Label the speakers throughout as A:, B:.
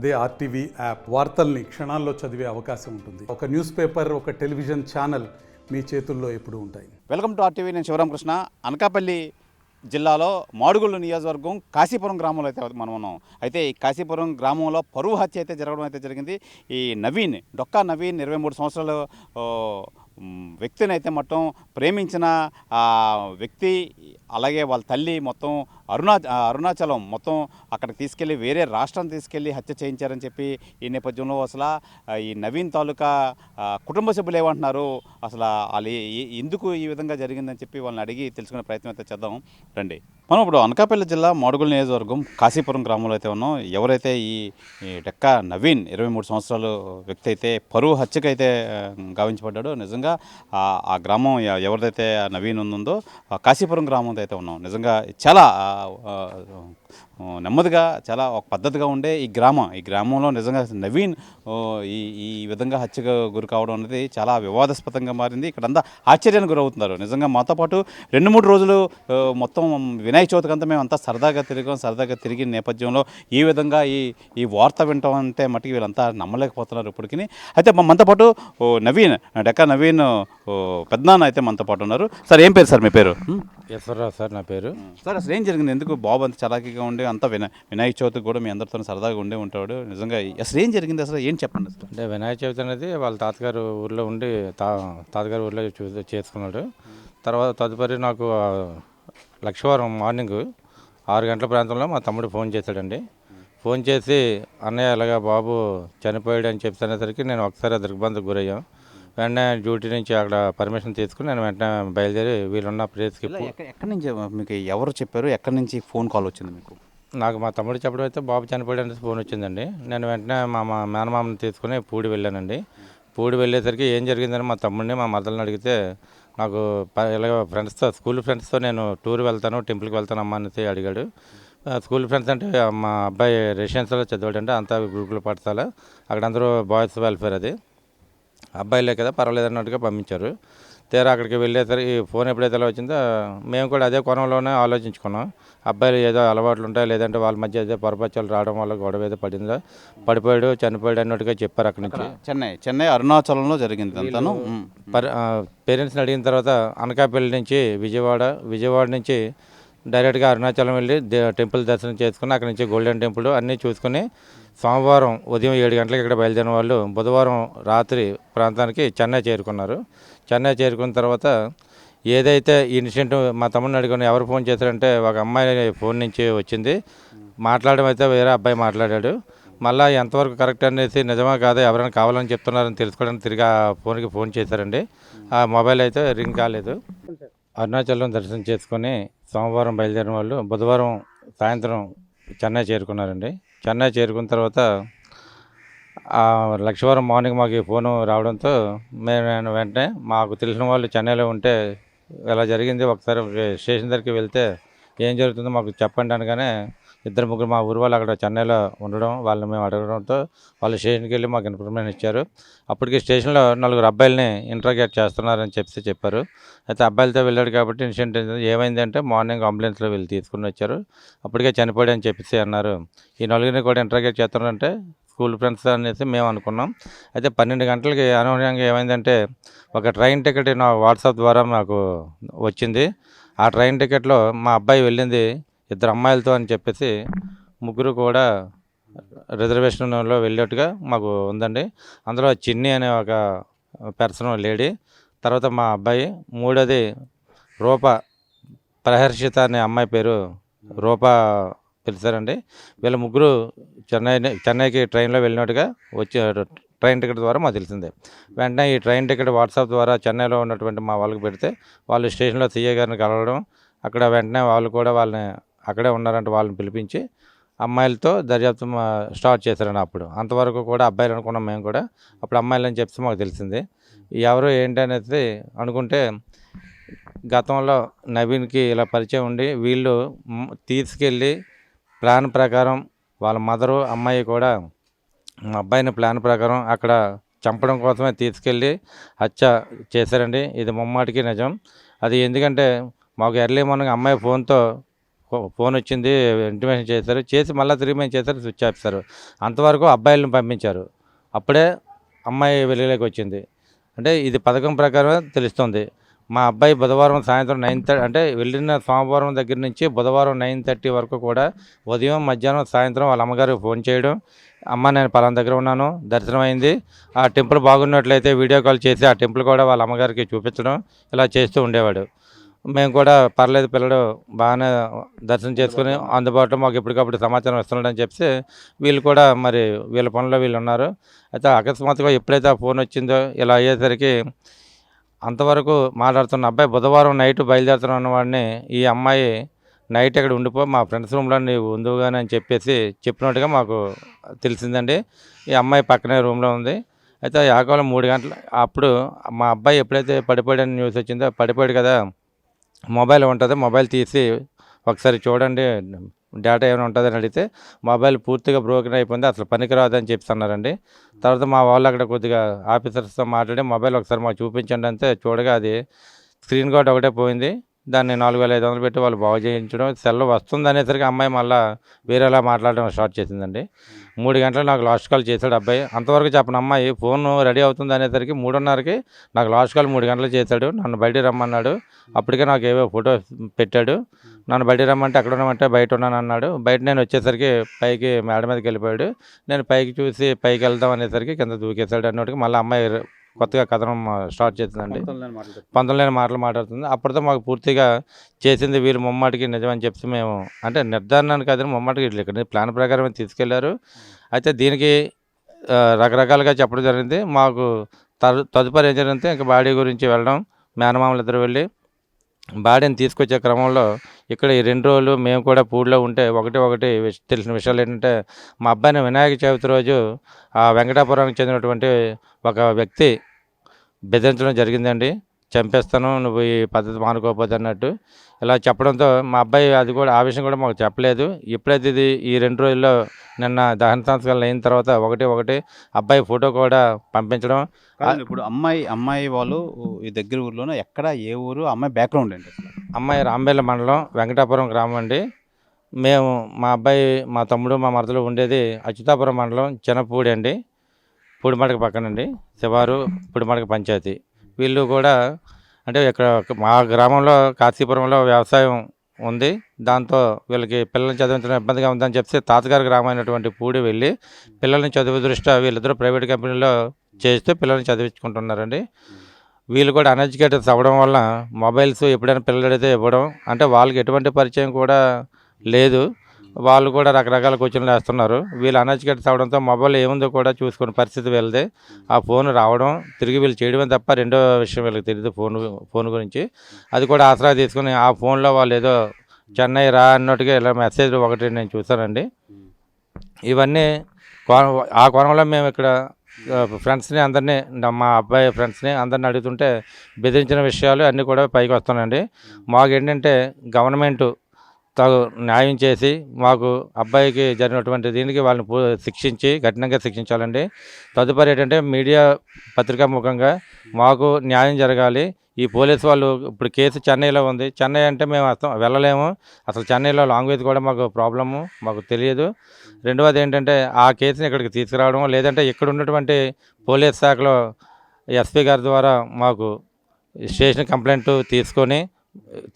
A: అదే RTV app వార్తల్ని క్షణాల్లో చదివే అవకాశం ఉంటుంది. ఒక న్యూస్ పేపర్, ఒక టెలివిజన్ ఛానల్ మీ చేతుల్లో ఎప్పుడూ ఉంటాయి.
B: Welcome to RTV. నేను శివరామకృష్ణ. అనకాపల్లి జిల్లాలో మాడుగుల నియోజకవర్గం కాశీపురం గ్రామంలో అయితే మనం ఉన్నాం. అయితే ఈ కాశీపురం గ్రామంలో పరువు హత్య అయితే జరగడం అయితే జరిగింది. ఈ నవీన్, డొక్కా నవీన్ 23 సంవత్సరాల వ్యక్తిని అయితే మొత్తం ప్రేమించిన వ్యక్తి, అలాగే వాళ్ళ తల్లి మొత్తం అరుణాచలం మొత్తం అక్కడికి తీసుకెళ్ళి వేరే రాష్ట్రం తీసుకెళ్ళి హత్య చేయించారని చెప్పి ఈ నేపథ్యంలో అసలు ఈ నవీన్ తాలూకా కుటుంబ సభ్యులు ఏమంటున్నారు, అసలు వాళ్ళు ఎందుకు ఈ విధంగా జరిగిందని చెప్పి వాళ్ళని అడిగి తెలుసుకునే ప్రయత్నం అయితే చేద్దాం రండి. మనం ఇప్పుడు అనకాపల్లి జిల్లా మాడుగుల నియోజకవర్గం కాశీపురం గ్రామంలో అయితే ఉన్నాం. ఎవరైతే ఈ డొక్కా నవీన్ 23 సంవత్సరాల వ్యక్తి అయితే పరువు హత్యకైతే గావించబడ్డాడో, నిజంగా ఆ గ్రామం ఎవరిదైతే నవీన్ ఉందో కాశీపురం గ్రామం అయితే ఉన్నాం. నిజంగా చాలా నెమ్మదిగా, చాలా ఒక పద్ధతిగా ఉండే ఈ గ్రామంలో నిజంగా నవీన్ ఈ విధంగా హత్యకు గురి కావడం అనేది చాలా వివాదాస్పదంగా మారింది. ఇక్కడంతా ఆశ్చర్యానికి గురవుతున్నారు. నిజంగా మాతో పాటు 2-3 రోజులు మొత్తం వినాయక చవితికి అంతా మేము అంతా సరదాగా తిరిగిన నేపథ్యంలో ఈ విధంగా ఈ వార్త వింటాం అంటే మటుకు వీళ్ళంతా నమ్మలేకపోతున్నారు ఇప్పటికి. అయితే మనతో పాటు నవీన్, డొక్కా నవీన్ పెద్దనాన్న అయితే మనతో పాటు ఉన్నారు. సార్, ఏం పేరు సార్ మీ పేరు?
C: ఈశ్వరరావు సార్ నా పేరు.
B: సార్, అసలు ఏం జరిగింది? ఎందుకు బాబు అంత చలాకీగా ఉండి అంతా వినాయక చవితికి కూడా మీ అందరితో సరదాగా ఉంటాడు? నిజంగా అసలు ఏం జరిగింది, అసలు ఏం చెప్పండి అసలు?
C: అంటే వినాయక చవితి అనేది వాళ్ళ తాతగారు ఊర్లో ఉండి తాతగారు ఊర్లో చేసుకున్నాడు. తర్వాత తదుపరి నాకు లక్షవారం మార్నింగ్ 6 గంటల ప్రాంతంలో మా తమ్ముడు ఫోన్ చేశాడండి. ఫోన్ చేసి, అన్నయ్య ఇలాగా బాబు చనిపోయాడు అని చెప్తునేసరికి నేను ఒకసారి దిగ్భ్రాంతికి గురయ్యాం. వెంటనే డ్యూటీ నుంచి అక్కడ పర్మిషన్ తీసుకుని నేను వెంటనే బయలుదేరి వీళ్ళున్న ప్లేస్కి.
B: ఎక్కడి నుంచి మీకు ఎవరు చెప్పారు? ఎక్కడి నుంచి ఫోన్ కాల్ వచ్చింది మీకు?
C: నాకు మా తమ్ముడు చెప్పడం అయితే బాబు చనిపోయాడని ఫోన్ వచ్చిందండి. నేను వెంటనే మా మేనమామని తీసుకుని పూడి వెళ్ళానండి. పూడి వెళ్ళేసరికి ఏం జరిగిందని మా తమ్ముడిని, మా మదర్ని అడిగితే, నాకు ఇలాగ స్కూల్ ఫ్రెండ్స్తో నేను టూర్ వెళ్తాను, టెంపుల్కి వెళ్తాను అమ్మ అనేసి అడిగాడు. స్కూల్ ఫ్రెండ్స్ అంటే మా అబ్బాయి రెసిడెన్షియల్లో చదివాడంటే, అంతా గురుకుల పాఠశాల, అక్కడ అందరూ బాయ్స్ వెల్ఫేర్, అది అబ్బాయిలే కదా పర్వాలేదు అన్నట్టుగా పంపించారు. తీరా అక్కడికి వెళ్ళేసరికి ఫోన్ ఎప్పుడైతే ఎలా వచ్చిందో మేము కూడా అదే కోణంలోనే ఆలోచించుకున్నాం. అబ్బాయిలు ఏదో అలవాట్లు ఉంటాయి, లేదంటే వాళ్ళ మధ్య ఏదో పొరపచ్చాలు రావడం వల్ల గొడవ ఏదో పడిపోయాడు, చనిపోయాడు అన్నట్టుగా చెప్పారు. అక్కడి నుంచి
B: చెన్నై అరుణాచలంలో జరిగింది అంతాను.
C: పేరెంట్స్ని అడిగిన తర్వాత అనకాపల్లి నుంచి విజయవాడ నుంచి డైరెక్ట్గా అరుణాచలం వెళ్ళి టెంపుల్ దర్శనం చేసుకుని అక్కడి నుంచి గోల్డెన్ టెంపుల్ అన్నీ చూసుకుని సోమవారం ఉదయం 7 గంటలకు ఇక్కడ బయలుదేరిన వాళ్ళు బుధవారం రాత్రి ప్రాంతానికి చెన్నై చేరుకున్నారు. చెన్నై చేరుకున్న తర్వాత ఏదైతే ఇన్సిడెంట్ మా తమ్ముడిని అడుగుని ఎవరు ఫోన్ చేశారంటే, ఒక అమ్మాయి ఫోన్ నుంచి వచ్చింది. మాట్లాడడం అయితే వేరే అబ్బాయి మాట్లాడాడు. మళ్ళీ ఎంతవరకు కరెక్ట్ అనేసి నిజమా కాదా ఎవరైనా కావాలని చెప్తున్నారని తెలుసుకోవడానికి తిరిగి ఆ ఫోన్కి ఫోన్ చేశారండి. ఆ మొబైల్ అయితే రింగ్ కాలేదు. అరుణాచలం దర్శనం చేసుకొని సోమవారం బయలుదేరిన వాళ్ళు బుధవారం సాయంత్రం చెన్నై చేరుకున్నారండి. చెన్నై చేరుకున్న తర్వాత లక్షవారం మార్నింగ్ మాకు ఫోను రావడంతో నేను వెంటనే మాకు తెలిసిన వాళ్ళు చెన్నైలో ఉంటే ఇలా జరిగింది, ఒకసారి స్టేషన్ దగ్గరికి వెళ్తే ఏం జరుగుతుందో మాకు చెప్పండి అనగానే 2-3 మా ఊరు వాళ్ళు అక్కడ చెన్నైలో ఉండడం, వాళ్ళని మేము అడగడంతో వాళ్ళు స్టేషన్కి వెళ్ళి మాకు ఇన్ఫర్మేషన్ ఇచ్చారు. అప్పటికి స్టేషన్లో 4 అబ్బాయిలని ఇంట్రాగేట్ చేస్తున్నారని చెప్పారు. అయితే అబ్బాయిలతో వెళ్ళాడు కాబట్టి ఇన్సిడెంట్ ఏమైందంటే, మార్నింగ్ అంబులెన్స్లో వెళ్ళి తీసుకుని వచ్చారు, అప్పటికే చనిపోయాడు అని చెప్పేసి అన్నారు. ఈ 4 కూడా ఇంట్రాగేట్ చేస్తున్నారంటే స్కూల్ ఫ్రెండ్స్ అనేసి మేము అనుకున్నాం. అయితే 12 గంటలకి అనూహ్యంగా ఏమైందంటే, ఒక ట్రైన్ టికెట్ నా వాట్సాప్ ద్వారా నాకు వచ్చింది. ఆ ట్రైన్ టికెట్లో మా అబ్బాయి వెళ్ళింది 2 అమ్మాయిలతో అని చెప్పేసి, 3 కూడా రిజర్వేషన్లో వెళ్ళేట్టుగా మాకు ఉందండి. అందులో చిన్ని అనే ఒక పర్సన్ లేడీ, తర్వాత మా అబ్బాయి, 3వది ప్రహర్షిత అనే అమ్మాయి పేరు రూపా పిలిచారండి. వీళ్ళ 3 చెన్నైకి ట్రైన్లో వెళ్ళినట్టుగా వచ్చి ట్రైన్ టికెట్ ద్వారా మాకు తెలిసిందే. వెంటనే ఈ ట్రైన్ టికెట్ వాట్సాప్ ద్వారా చెన్నైలో ఉన్నటువంటి మా వాళ్ళకి పెడితే, వాళ్ళు స్టేషన్లో సీఏ గారిని కలవడం, అక్కడ వెంటనే వాళ్ళు కూడా వాళ్ళని అక్కడే ఉన్నారంటే వాళ్ళని పిలిపించి అమ్మాయిలతో దర్యాప్తు స్టార్ట్ చేశారండి. అప్పుడు అంతవరకు కూడా అబ్బాయిలు అనుకున్నాం మేము కూడా. అప్పుడు అమ్మాయిలు అని చెప్తే మాకు తెలిసింది. ఎవరు ఏంటి అనేది అనుకుంటే, గతంలో నవీన్కి ఇలా పరిచయం ఉండి వీళ్ళు తీసుకెళ్ళి ప్లాన్ ప్రకారం వాళ్ళ మదరు అమ్మాయి కూడా మా అబ్బాయిని ప్లాన్ ప్రకారం అక్కడ చంపడం కోసమే తీసుకెళ్ళి హత్య చేశారండి. ఇది ముమ్మాటికి నిజం. అది ఎందుకంటే మాకు ఎర్లీ మార్నింగ్ అమ్మాయి ఫోన్తో ఫోన్ వచ్చింది, ఇంటిమేషన్ చేశారు, చేసి మళ్ళీ తిరిగి మేము చేశారు, స్విచ్ ఆఫ్ ఇస్తారు. అంతవరకు అబ్బాయిలను పంపించారు. అప్పుడే అమ్మాయి వెలుగులోకి వచ్చింది. అంటే ఇది పథకం ప్రకారం తెలుస్తుంది. మా అబ్బాయి బుధవారం సాయంత్రం 9:30 అంటే వెళ్ళిన సోమవారం దగ్గర నుంచి బుధవారం 9:30 వరకు కూడా ఉదయం, మధ్యాహ్నం, సాయంత్రం వాళ్ళ అమ్మగారికి ఫోన్ చేయడం, అమ్మ నేను పలానా దగ్గర ఉన్నాను, దర్శనం అయింది, ఆ టెంపుల్ బాగున్నట్లయితే వీడియో కాల్ చేసి ఆ టెంపుల్ కూడా వాళ్ళ అమ్మగారికి చూపించడం, ఇలా చేస్తూ ఉండేవాడు. మేము కూడా పర్లేదు పిల్లడు బాగానే దర్శనం చేసుకుని అందుబాటులో మాకు ఎప్పటికప్పుడు సమాచారం ఇస్తున్నాడని చెప్పి వీళ్ళు కూడా మరి వీళ్ళ పనిలో వీళ్ళు ఉన్నారు. అయితే అకస్మాత్తుగా ఎప్పుడైతే ఆ ఫోన్ వచ్చిందో ఇలా అయ్యేసరికి అంతవరకు మాట్లాడుతున్న అబ్బాయి బుధవారం నైట్ బయలుదేరుతున్న వాడిని ఈ అమ్మాయి నైట్ ఇక్కడ ఉండిపో, మా ఫ్రెండ్స్ రూమ్లో నీవు ఉందిగాని అని చెప్పినట్టుగా మాకు తెలిసిందండి. ఈ అమ్మాయి పక్కనే రూమ్లో ఉంది. అయితే యాకోలం 3 గంటలు అప్పుడు మా అబ్బాయి ఎప్పుడైతే పడిపోయాడని న్యూస్ వచ్చిందో, పడిపోయాడు కదా, మొబైల్ ఉంటుంది, మొబైల్ తీసి ఒకసారి చూడండి డేటా ఏమైనా ఉంటుందని అడిగితే మొబైల్ పూర్తిగా బ్రోకెన్ అయిపోయింది, అసలు పనికిరాదని చెప్తున్నారండి. తర్వాత మా వాళ్ళు అక్కడ కొద్దిగా ఆఫీసర్స్తో మాట్లాడి మొబైల్ ఒకసారి మాకు చూపించండి అంతే. చూడగా అది స్క్రీన్ గార్డ్ ఒకటే పోయింది. దాన్ని 4500 పెట్టి వాళ్ళు బాగు చేయించడం, సెల్ వస్తుంది అనేసరికి అమ్మాయి మళ్ళీ వేరేలా మాట్లాడడం స్టార్ట్ చేసిందండి. 3 గంటలు నాకు లాస్ట్ కాల్ చేశాడు అబ్బాయి. అంతవరకు చెప్పిన అమ్మాయి ఫోన్ రెడీ అవుతుంది అనేసరికి 3:30కి నాకు లాస్ట్ కాల్ 3 గంటలు చేశాడు. నన్ను బయటికి రమ్మన్నాడు. అప్పటికే నాకు ఏవో ఫోటో పెట్టాడు. నన్ను బయటికి రమ్మంటే ఎక్కడ ఉన్నామంటే బయట ఉన్నాను అన్నాడు. బయట నేను వచ్చేసరికి పైకి మేడ మీదకి వెళ్ళిపోయాడు. నేను పైకి చూసి పైకి వెళ్దాం అనేసరికి కింద దూకేశాడు అన్నట్టుగా మళ్ళీ అమ్మాయి కొత్తగా కథనం స్టార్ట్ చేసిందండి. పంతొమ్మిది మాటలు మాట్లాడుతుంది. అప్పటితో మాకు పూర్తిగా చేసింది వీళ్ళు ముమ్మాటికి నిజమని చెప్పి మేము అంటే నిర్ధారణకు కాదని ముమ్మాటికి ఇక్కడ ప్లాన్ ప్రకారం తీసుకెళ్లారు. అయితే దీనికి రకరకాలుగా చెప్పడం జరిగింది. మాకు తదుపరి ఏం జరిగిందంటే ఇంకా బాడీ గురించి వెళ్ళడం, మేనమామలు ఇద్దరు వెళ్ళి బాడీని తీసుకొచ్చే క్రమంలో ఇక్కడ ఈ 2 రోజులు మేము కూడా పూడిలో ఉంటే ఒకటి తెలిసిన విషయాలు ఏంటంటే మా అబ్బాయిని వినాయక చవితి రోజు ఆ వెంకటాపురానికి చెందినటువంటి ఒక వ్యక్తి బెదిరించడం జరిగిందండి. చంపేస్తాను నువ్వు ఈ పద్ధతి మానుకోకపోతే అన్నట్టు ఇలా చెప్పడంతో మా అబ్బాయి అది కూడా ఆ విషయం కూడా మాకు చెప్పలేదు. ఎప్పుడైతే ఇది ఈ 2 రోజుల్లో నిన్న దహన సంస్కారాలు అయిన తర్వాత ఒకటి అబ్బాయి ఫోటో కూడా పంపించడం.
B: ఇప్పుడు అమ్మాయి వాళ్ళు ఈ దగ్గర ఊర్లోనే ఎక్కడ ఏ ఊరు అమ్మాయి బ్యాక్గ్రౌండ్ ఏంటి?
C: అమ్మాయి రాంబేల మండలం వెంకటాపురం గ్రామం అండి. మేము మా అబ్బాయి మా తమ్ముడు మా మరదలు ఉండేది అచ్యుతాపురం మండలం చిన్నపూడి అండి, పూడిమడక పక్కనండి, శివారు పూడిమడక పంచాయతీ. వీళ్ళు కూడా అంటే ఇక్కడ మా గ్రామంలో కాశీపురంలో వ్యవసాయం ఉంది. దాంతో వీళ్ళకి పిల్లల్ని చదివించడం ఇబ్బందిగా ఉందని చెప్పి తాతగారి గ్రామం అయినటువంటి పూడి వెళ్ళి పిల్లల్ని చదువు దృష్ట్యా వీళ్ళిద్దరూ ప్రైవేట్ కంపెనీలో చేస్తూ పిల్లల్ని చదివించుకుంటున్నారండి. వీళ్ళు కూడా అన్ఎడ్యుకేటెడ్స్ అవ్వడం వల్ల మొబైల్స్ ఎప్పుడైనా పిల్లలు అడిగితే ఇవ్వడం, అంటే వాళ్ళకి ఎటువంటి పరిచయం కూడా లేదు. వాళ్ళు కూడా రకరకాల క్వశ్చన్లు వేస్తున్నారు. వీళ్ళు అన్ఎడ్యుకేటెడ్స్ అవడంతో మొబైల్ ఏముందో కూడా చూసుకునే పరిస్థితి వీళ్ళది. ఆ ఫోన్ రావడం తిరిగి వీళ్ళు చేయడమే తప్ప రెండో విషయం వీళ్ళకి తెలియదు ఫోన్ గురించి. అది కూడా ఆసరా తీసుకుని ఆ ఫోన్లో వాళ్ళు ఏదో చెన్నై రా అన్నట్టుగా ఇలా మెసేజ్లు ఒకటి నేను చూశానండి. ఇవన్నీ ఆ కోణంలో మేము ఇక్కడ ఫ్రెండ్స్ని అందరినీ మా అబ్బాయి ఫ్రెండ్స్ని అందరిని అడుగుతుంటే బెదిరించిన విషయాలు అన్నీ కూడా పైకి వస్తున్నాయండి. మాకు ఏంటంటే గవర్నమెంట్ తగు న్యాయం చేసి మాకు అబ్బాయికి జరిగినటువంటి దీనికి వాళ్ళని శిక్షించి కఠినంగా శిక్షించాలండి. తదుపరి ఏంటంటే మీడియా పత్రికా ముఖంగా మాకు న్యాయం జరగాలి. ఈ పోలీసు వాళ్ళు ఇప్పుడు కేసు చెన్నైలో ఉంది. చెన్నై అంటే మేము వెళ్ళలేము. అసలు చెన్నైలో లాంగ్వేజ్ కూడా మాకు ప్రాబ్లము, మాకు తెలియదు. రెండవది ఏంటంటే ఆ కేసుని ఇక్కడికి తీసుకురావడం, లేదంటే ఇక్కడ ఉన్నటువంటి పోలీస్ శాఖలో ఎస్పీ గారి ద్వారా మాకు స్టేషన్ కంప్లైంట్ తీసుకొని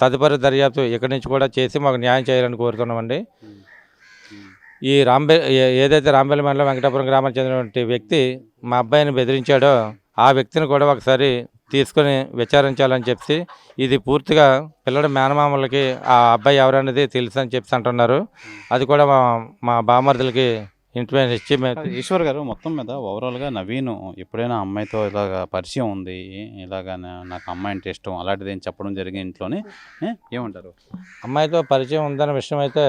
C: తదుపరి దర్యాప్తు ఇక్కడి నుంచి కూడా చేసి మాకు న్యాయం చేయాలని కోరుతున్నామండి. ఈ ఏదైతే రాంబేల మండలం వెంకటాపురం గ్రామానికి చెందినటువంటి వ్యక్తి మా అబ్బాయిని బెదిరించాడో ఆ వ్యక్తిని కూడా ఒకసారి తీసుకొని విచారించాలని చెప్పి ఇది పూర్తిగా పిల్లల మేనమామలకి ఆ అబ్బాయి ఎవరనేది తెలుసు అని చెప్పి అంటున్నారు. అది కూడా మా బామర్దులకి ఇంటిమేషన్ ఇచ్చి
B: ఈశ్వర్ గారు మొత్తం మీద ఓవరాల్గా నవీన్ ఎప్పుడైనా అమ్మాయితో ఇలాగ పరిచయం ఉంది, ఇలాగ నాకు అమ్మాయి అంటే ఇష్టం అలాంటిది ఏం చెప్పడం జరిగింది ఇంట్లోనే ఏమంటారు?
C: అమ్మాయితో పరిచయం ఉందన్న విషయం అయితే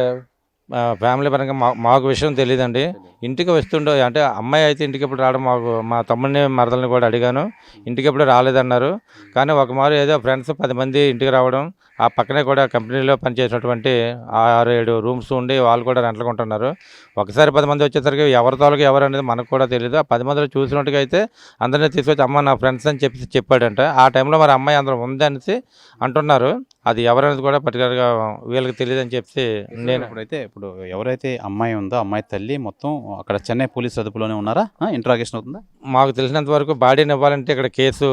C: ఫ్యామిలీ పరంగా మాకు విషయం తెలియదండి. ఇంటికి వస్తుండే అంటే అమ్మాయి అయితే ఇంటికి ఎప్పుడు రావడం మా తమ్ముడిని మరదల్ని కూడా అడిగాను, ఇంటికి ఎప్పుడు రాలేదన్నారు. కానీ ఒక మారు ఏదో ఫ్రెండ్స్ 10 మంది ఇంటికి రావడం, ఆ పక్కనే కూడా కంపెనీలో పనిచేసినటువంటి 6-7 రూమ్స్ ఉండి వాళ్ళు కూడా రెంట్లకు ఉంటున్నారు. ఒకసారి 10 మంది వచ్చేసరికి ఎవరి తోలకి ఎవరు అనేది మనకు కూడా తెలియదు. ఆ 10 మందిలో చూసినట్టుగా అయితే అందరినీ తీసుకొచ్చి అమ్మ నా ఫ్రెండ్స్ అని చెప్పాడంట. ఆ టైంలో మరి అమ్మాయి అందరూ ఉందనేసి అంటున్నారు. అది ఎవరనేది కూడా పర్టికులర్గా వీళ్ళకి తెలియదని చెప్పి నేను
B: ఇప్పుడు ఎవరైతే అమ్మాయి ఉందో అమ్మాయి తల్లి మొత్తం అక్కడ చెన్నై పోలీస్ అదుపులోనే ఉన్నారా? ఇంట్రాగేషన్ అవుతుందా?
C: మాకు తెలిసినంత వరకు బాడీని ఇవ్వాలంటే ఇక్కడ కేసు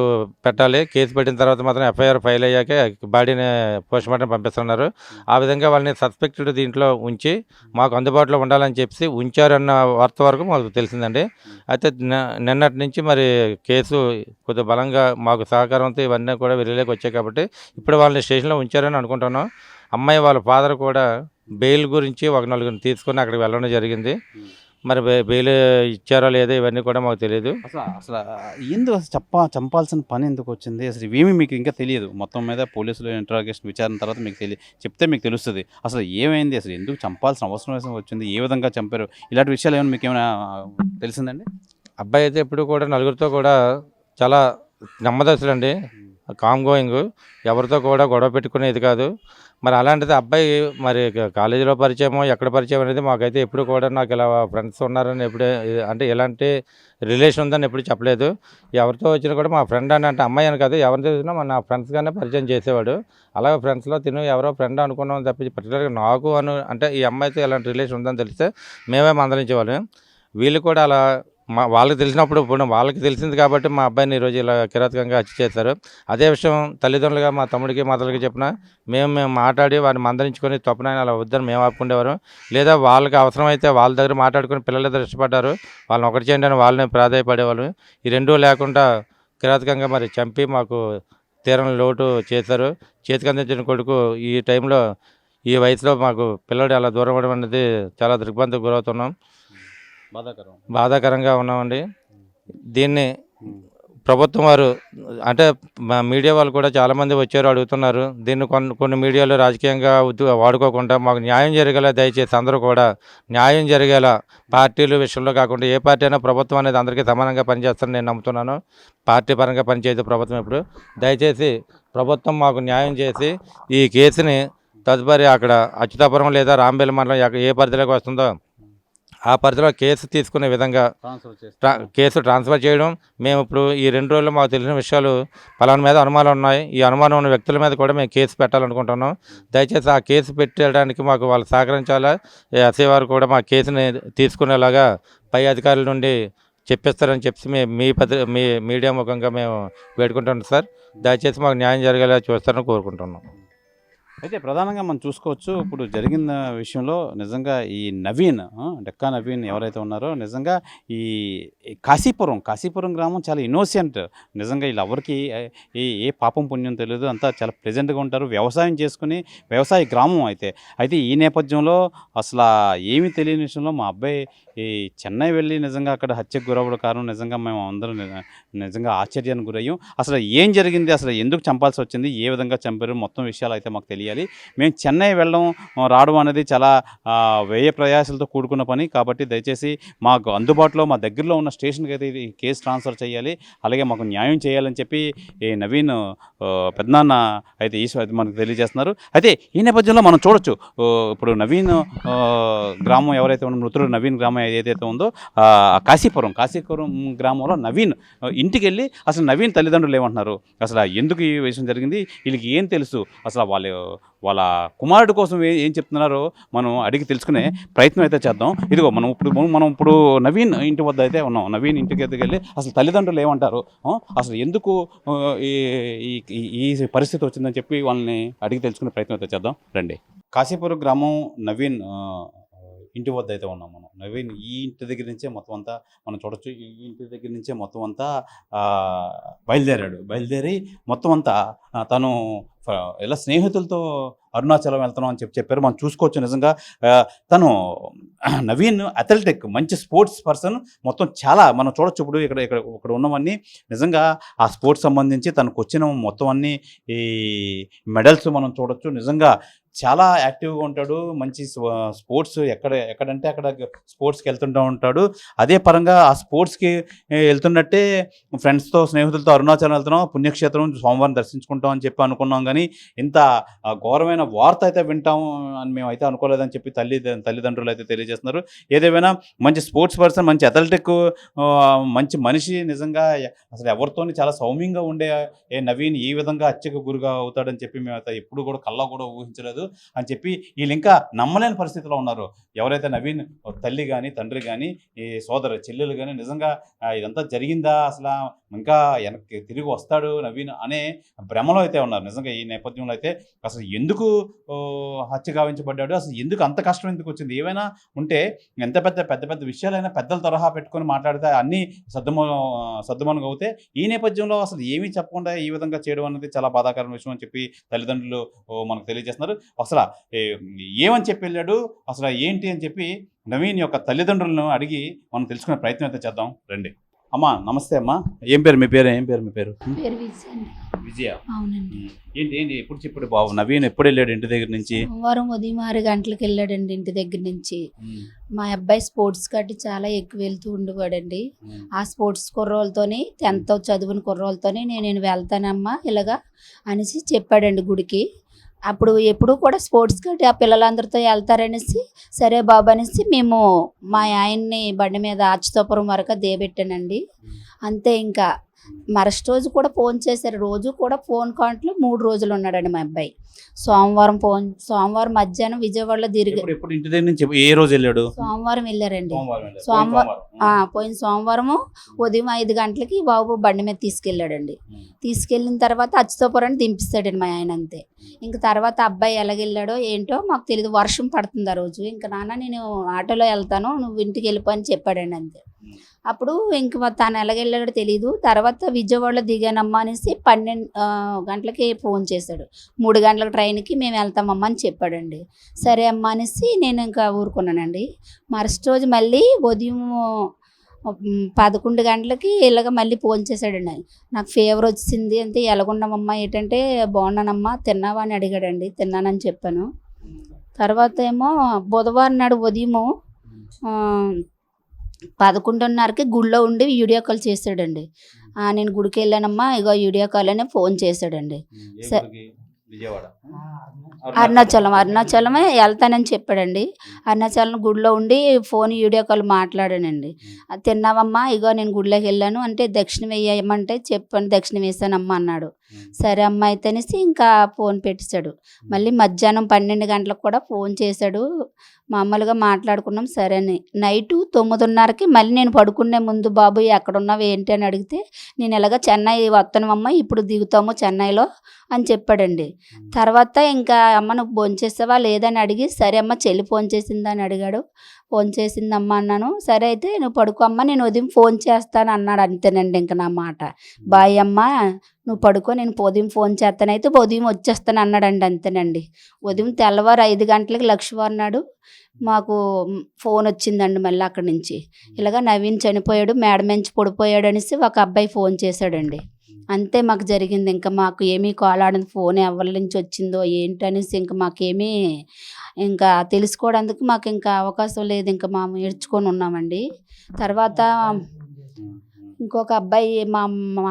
C: పెట్టాలి. కేసు పెట్టిన తర్వాత మాత్రం ఎఫ్ఐఆర్ ఫైల్ అయ్యాకే బాడీని పోస్ట్మార్టం పంపిస్తున్నారు. ఆ విధంగా వాళ్ళని సస్పెక్టెడ్ దీంట్లో ఉంచి మాకు అందుబాటులో ఉండాలని చెప్పి ఉంచారన్న వార్త వరకు మాకు తెలిసిందండి. అయితే నిన్నటి నుంచి మరి కేసు కొద్దిగా బలంగా మాకు సహకారంతో ఇవన్నీ కూడా వెలుగులోకి వచ్చాయి కాబట్టి ఇప్పుడు వాళ్ళని స్టేషన్లో ఉంచారని అనుకుంటున్నాం. అమ్మాయి వాళ్ళ ఫాదర్ కూడా బెయిల్ గురించి ఒక నలుగురిని తీసుకొని అక్కడికి వెళ్ళడం జరిగింది. మరి బెయిల్ ఇచ్చారో లేదో ఇవన్నీ కూడా మాకు తెలియదు.
B: అసలు ఎందుకు చంపాల్సిన పని ఎందుకు వచ్చింది? అసలు ఇవేమీ మీకు ఇంకా తెలియదు. మొత్తం మీద పోలీసులు ఇంట్రాగేషన్ విచారణ తర్వాత మీకు చెప్తే మీకు తెలుస్తుంది అసలు ఏమైంది, అసలు ఎందుకు చంపాల్సిన అవసరం వచ్చింది, ఏ విధంగా చంపారు, ఇలాంటి విషయాలు ఏమైనా మీకు ఏమైనా తెలిసిందండి?
C: అబ్బాయి అయితే ఎప్పుడు కూడా నలుగురితో కూడా చాలా నెమ్మదస్తులండి, కామ్ గోయింగ్, ఎవరితో కూడా గొడవ పెట్టుకునేది కాదు. మరి అలాంటిది అబ్బాయి మరి కాలేజీలో పరిచయమో ఎక్కడ పరిచయం అనేది మాకైతే ఎప్పుడు కూడా నాకు ఇలా ఫ్రెండ్స్ ఉన్నారని ఎప్పుడే అంటే ఎలాంటి రిలేషన్ ఉందని ఎప్పుడు చెప్పలేదు. ఎవరితో వచ్చినా కూడా మా ఫ్రెండ్ అని అంటే అమ్మాయి అని కాదు, ఎవరితో వచ్చినా నా ఫ్రెండ్స్గానే పరిచయం చేసేవాడు. అలాగే ఫ్రెండ్స్లో తిను ఎవరో ఫ్రెండ్ అనుకున్నాం తప్పించి పర్టికులర్గా నాకు అంటే ఈ అమ్మాయితో ఎలాంటి రిలేషన్ ఉందని తెలిస్తే మేమే మందలించేవాళ్ళం. వీళ్ళు కూడా అలా వాళ్ళకి తెలిసినప్పుడు ఇప్పుడు వాళ్ళకి తెలిసింది కాబట్టి మా అబ్బాయిని ఈరోజు ఇలా కిరాతకంగా హత్య చేశారు. అదే విషయం తల్లిదండ్రులుగా మా తమ్ముడికి మదలకి చెప్పినా మేము మాట్లాడి వారిని మందలించుకొని తప్పునైనా అలా వద్దని మేము ఆపుకుండేవారు. లేదా వాళ్ళకి అవసరమైతే వాళ్ళ దగ్గర మాట్లాడుకుని పిల్లలిద్దరు ఇష్టపడ్డారు వాళ్ళని ఒకటి చేయండి అని వాళ్ళని ప్రాధాయపడేవాళ్ళు. ఈ రెండూ లేకుండా కిరాతకంగా మరి చంపి మాకు తీరని లోటు చేశారు. చేతికి అందించిన కొడుకు ఈ టైంలో ఈ వయసులో మాకు పిల్లడు అలా దూరం అవ్వడం అనేది చాలా దిగ్బంధకు గురవుతున్నాం, బాధాకరంగా ఉన్నామండి. దీన్ని ప్రభుత్వం వారు అంటే మీడియా వాళ్ళు కూడా చాలామంది వచ్చారు అడుగుతున్నారు. దీన్ని కొన్ని మీడియాలో రాజకీయంగా వాడుకోకుండా మాకు న్యాయం జరిగేలా దయచేసి అందరూ కూడా న్యాయం జరిగేలా పార్టీల విషయంలో కాకుండా ఏ పార్టీ అయినా ప్రభుత్వం అనేది అందరికీ సమానంగా పనిచేస్తారని నేను నమ్ముతున్నాను. పార్టీ పరంగా పనిచేసే ప్రభుత్వం ఇప్పుడు దయచేసి ప్రభుత్వం మాకు న్యాయం చేసి ఈ కేసుని తదుపరి అక్కడ అచ్యుతాపురం లేదా రాంబెల్ మండలం ఏ పరిధిలోకి వస్తుందో ఆ పరిధిలో కేసు తీసుకునే విధంగా కేసు ట్రాన్స్ఫర్ చేయడం. మేము ఇప్పుడు ఈ 2 రోజుల్లో మాకు తెలిసిన విషయాలు పలానా మీద అనుమానాలు ఉన్నాయి, ఈ అనుమానం ఉన్న వ్యక్తుల మీద కూడా మేము కేసు పెట్టాలనుకుంటున్నాం. దయచేసి ఆ కేసు పెట్టడానికి మాకు వాళ్ళు సహకరించాలా. ఎస్ఐ వారు కూడా మా కేసుని తీసుకునేలాగా పై అధికారుల నుండి చెప్పిస్తారని చెప్పి మీ మీడియా ముఖంగా మేము వేడుకుంటున్నాం సార్. దయచేసి మాకు న్యాయం జరిగేలా చూస్తారని కోరుకుంటున్నాం.
B: అయితే ప్రధానంగా మనం చూసుకోవచ్చు ఇప్పుడు జరిగిన విషయంలో నిజంగా ఈ నవీన్ డెక్కా నవీన్ ఎవరైతే ఉన్నారో నిజంగా ఈ కాశీపురం గ్రామం చాలా ఇన్నోసెంట్. నిజంగా వీళ్ళు ఎవరికి ఏ పాపం పుణ్యం తెలియదు, అంతా చాలా ప్లెజెంట్గా ఉంటారు, వ్యవసాయం చేసుకుని వ్యవసాయ గ్రామం. అయితే ఈ నేపథ్యంలో అసలు ఏమీ తెలియని విషయంలో మా అబ్బాయి ఈ చెన్నై వెళ్ళి నిజంగా అక్కడ హత్యకు గురవ్వడం కారణం నిజంగా మేము అందరం నిజంగా ఆశ్చర్యానికి గురయ్యాం. అసలు ఏం జరిగింది, అసలు ఎందుకు చంపాల్సి వచ్చింది, ఏ విధంగా చంపారు, మొత్తం విషయాలు అయితే మాకు తెలియాలి. మేము చెన్నై వెళ్ళడం రావడం అనేది చాలా వ్యయ ప్రయాసాలతో కూడుకున్న పని కాబట్టి దయచేసి మాకు అందుబాటులో మా దగ్గరలో ఉన్న స్టేషన్కి అయితే ఈ కేసు ట్రాన్స్ఫర్ చేయాలి, అలాగే మాకు న్యాయం చేయాలని చెప్పి ఈ నవీన్ పెద్దనాన్న అయితే ఈశ్వర్ మనకు తెలియజేస్తున్నారు. అయితే ఈ నేపథ్యంలో మనం చూడొచ్చు ఇప్పుడు నవీన్ గ్రామం ఎవరైతే ఉన్న మృతుడు నవీన్ గ్రామం ఏదైతే ఉందో కాశీపురం గ్రామంలో నవీన్ ఇంటికి వెళ్ళి అసలు నవీన్ తల్లిదండ్రులు ఏమంటున్నారు, అసలు ఎందుకు ఈ విషయం జరిగింది, వీళ్ళకి ఏం తెలుసు, అసలు వాళ్ళ కుమారుడు కోసం ఏం చెప్తున్నారో మనం అడిగి తెలుసుకునే ప్రయత్నం అయితే చేద్దాం. ఇదిగో మనం ఇప్పుడు నవీన్ ఇంటి వద్ద అయితే ఉన్నాం. నవీన్ ఇంటికి వెళ్ళి అసలు తల్లిదండ్రులు ఏమంటారు, అసలు ఎందుకు ఈ పరిస్థితి వచ్చిందని చెప్పి వాళ్ళని అడిగి తెలుసుకునే ప్రయత్నం అయితే చేద్దాం రండి. కాశీపురం గ్రామం నవీన్ ఇంటి వద్ద అయితే ఉన్నాం మనం. నవీన్ ఈ ఇంటి దగ్గర నుంచే మొత్తం అంతా మనం చూడొచ్చు. ఈ ఇంటి దగ్గర నుంచే మొత్తం అంతా బయలుదేరి మొత్తం అంతా తను ఇలా స్నేహితులతో అరుణాచలం వెళ్తున్నాం అని చెప్పారు. మనం చూసుకోవచ్చు. నిజంగా తను నవీన్ అథ్లెటిక్ మంచి స్పోర్ట్స్ పర్సన్. మొత్తం చాలా మనం చూడొచ్చు. ఇప్పుడు ఇక్కడ ఉన్నవన్నీ నిజంగా ఆ స్పోర్ట్స్ సంబంధించి తనకు వచ్చిన మొత్తం అన్ని ఈ మెడల్స్ మనం చూడొచ్చు. నిజంగా చాలా యాక్టివ్గా ఉంటాడు. మంచి స్పోర్ట్స్ ఎక్కడంటే అక్కడ స్పోర్ట్స్కి వెళ్తుంటూ ఉంటాడు. అదే పరంగా ఆ స్పోర్ట్స్కి వెళ్తున్నట్టే ఫ్రెండ్స్తో స్నేహితులతో అరుణాచలం వెళ్తున్నాం, పుణ్యక్షేత్రం సోమవారం దర్శించుకుంటాం అని చెప్పి అనుకున్నాం. కానీ ఇంత ఘోరమైన వార్త అయితే వింటాం అని మేమైతే అనుకోలేదని చెప్పి తల్లిదండ్రులు అయితే తెలియజేస్తున్నారు. ఏదేమైనా మంచి స్పోర్ట్స్ పర్సన్, మంచి అథ్లెటిక్, మంచి మనిషి. నిజంగా అసలు ఎవరితోని చాలా సౌమ్యంగా ఉండే నవీన్ ఈ విధంగా హత్యకు గురిగా అవుతాడని చెప్పి మేమైతే ఎప్పుడు కూడా కల్లా కూడా ఊహించలేదు అని చెప్పి వీళ్ళు ఇంకా నమ్మలేని పరిస్థితిలో ఉన్నారు. ఎవరైతే నవీన్ తల్లి కానీ తండ్రి కానీ ఈ సోదరు చెల్లెలు కానీ నిజంగా ఇదంతా జరిగిందా, అసలు ఇంకా వెనక్కి తిరిగి వస్తాడు నవీన్ అనే భ్రమలో అయితే ఉన్నారు. నిజంగా ఈ నేపథ్యంలో అయితే అసలు ఎందుకు హత్య గావించబడ్డాడు, అసలు ఎందుకు అంత కష్టం ఎందుకు వచ్చింది, ఏమైనా ఉంటే ఎంత పెద్ద విషయాలైనా పెద్దల తరహా పెట్టుకొని మాట్లాడితే అన్నీ సద్దుమణుగు అవుతాయి. ఈ నేపథ్యంలో అసలు ఏమీ చెప్పకుండా ఈ విధంగా చేయడం అనేది చాలా బాధాకరమైన విషయం అని చెప్పి తల్లిదండ్రులు మనకు తెలియజేస్తున్నారు. అసలు ఏమని చెప్పి వెళ్ళాడు, అసలు ఏంటి అని చెప్పి నవీన్ యొక్క తల్లిదండ్రులను అడిగి మనం తెలుసుకునే ప్రయత్నం అయితే చేద్దాం రండి. అమ్మా నమస్తే అమ్మా, ఏం పేరు మీ పేరు?
D: పేరు విజయ్ అండి.
B: విజయ.
D: అవునండి.
B: ఏంటి ఎప్పుడు బాబు నవీన్ ఎప్పుడు వెళ్ళాడు ఇంటి దగ్గర నుంచి?
D: సోమవారం ఉదయం 6 గంటలకు వెళ్ళాడండి ఇంటి దగ్గర నుంచి. మా అబ్బాయి స్పోర్ట్స్ కట్టి చాలా ఎక్కువ వెళ్తూ ఉండేవాడండి. ఆ స్పోర్ట్స్ కుర్రోళ్ళతోని 10th చదువుని కుర్రోళ్ళతోని నేను వెళ్తానమ్మా ఇలాగా అనేసి చెప్పాడండి గుడికి. అప్పుడు ఎప్పుడు కూడా స్పోర్ట్స్ కట్టి ఆ పిల్లలందరితో వెళ్తారనేసి సరే బాబు అనేసి మేము మా ఆయన్ని బండి మీద అచ్యుతాపురం వరకు దేబెట్టానండి. అంతే. ఇంకా మరుసటి రోజు కూడా ఫోన్ చేశారు. రోజు కూడా ఫోన్ కాంట్లో 3 రోజులు ఉన్నాడండి మా అబ్బాయి. సోమవారం మధ్యాహ్నం విజయవాడలో
B: ఎప్పుడు ఇంటి దగ్గర నుంచి ఏ రోజు వెళ్ళాడు?
D: సోమవారం వెళ్ళారండి. పోయిన సోమవారము ఉదయం 5 గంటలకి బాబు బండి మీద తీసుకెళ్ళాడండి. తీసుకెళ్ళిన తర్వాత అచ్యుతాపురాన్ని దింపిస్తాడండి మా ఆయన. అంతే. ఇంక తర్వాత అబ్బాయి ఎలాగెళ్ళాడో ఏంటో మాకు తెలియదు. వర్షం పడుతుంది ఆ రోజు. ఇంకా నాన్న నేను ఆటోలో వెళ్తాను, నువ్వు ఇంటికి వెళ్ళిపో అని చెప్పాడండి. అంతే. అప్పుడు ఇంక తను ఎలాగెళ్ళాడో తెలీదు. తర్వాత విజయవాడలో దిగానమ్మా అనేసి 12 గంటలకి ఫోన్ చేశాడు. 3 గంటలకు ట్రైన్కి మేము వెళ్తామమ్మా అని చెప్పాడండి. సరే అమ్మా అనేసి నేను ఇంకా ఊరుకున్నానండి. మరుసటి రోజు మళ్ళీ ఉదయం 11 గంటలకి ఇలాగ మళ్ళీ ఫోన్ చేశాడండి. నాకు ఫీవర్ వచ్చింది అంటే ఎలాగున్నామమ్మా ఏంటంటే బాగున్నానమ్మా తిన్నావా అని అడిగాడండి. తిన్నానని చెప్పాను. తర్వాత ఏమో బుధవారం నాడు ఉదయము 11:30కి గుడిలో ఉండి వీడియో కాల్ చేశాడండి. నేను గుడికి వెళ్ళానమ్మా ఇగో వీడియో కాల్ అని ఫోన్ చేశాడండి. అరుణాచలమే వెళ్తానని చెప్పాడండి. అరుణాచలం గుడిలో ఉండి ఫోన్ వీడియో కాల్ మాట్లాడానండి. తిన్నావమ్మా ఇగో నేను గుడిలోకి వెళ్ళాను అంటే దక్షిణం వేయమంటే చెప్పాను, దక్షిణం వేసానమ్మా అన్నాడు. సరే అమ్మ అయితే అనేసి ఇంకా ఫోన్ పెట్టేశాడు. మళ్ళీ మధ్యాహ్నం 12 గంటలకు కూడా ఫోన్ చేశాడు. మామూలుగా మాట్లాడుకున్నాం. సరే అని నైటు 9:30కి మళ్ళీ నేను పడుకునే ముందు బాబు ఎక్కడున్నావు ఏంటి అని అడిగితే నేను ఇలాగ చెన్నై వస్తానమ్మా ఇప్పుడు దిగుతాము చెన్నైలో అని చెప్పాడండి. తర్వాత ఇంకా అమ్మ నువ్వు భోంచేసావా లేదని అడిగి సరే అమ్మ చెల్లి ఫోన్ చేసిందని అడిగాడు. ఫోన్ చేసిందమ్మా అన్నాను. సరే అయితే నువ్వు పడుకో అమ్మ నేను ఉదయం ఫోన్ చేస్తాను అన్నాడు. అంతేనండి ఇంకా నా మాట. బాయ్ అమ్మ నువ్వు పడుకో నేను ఉదయం ఫోన్ చేస్తాను అయితే ఉదయం వచ్చేస్తాను అన్నాడండి. అంతేనండి. ఉదయం తెల్లవారు 5 గంటలకి లక్ష్మీవారం నాడు మాకు ఫోన్ వచ్చిందండి మళ్ళీ అక్కడి నుంచి. ఇలాగ నవీన్ చనిపోయాడు, మేడ నుంచి పడిపోయాడు అనేసి ఒక అబ్బాయి ఫోన్ చేశాడండి. అంతే మాకు జరిగింది. ఇంకా మాకు ఏమీ కాల్ ఆడని ఫోన్ ఎవరి నుంచి వచ్చిందో ఏంటనేసి ఇంకా మాకేమీ ఇంకా తెలుసుకోవడానికి మాకు ఇంకా అవకాశం లేదు. ఇంకా మేము ఏడ్చుకొని ఉన్నామండి. తర్వాత ఇంకొక అబ్బాయి మా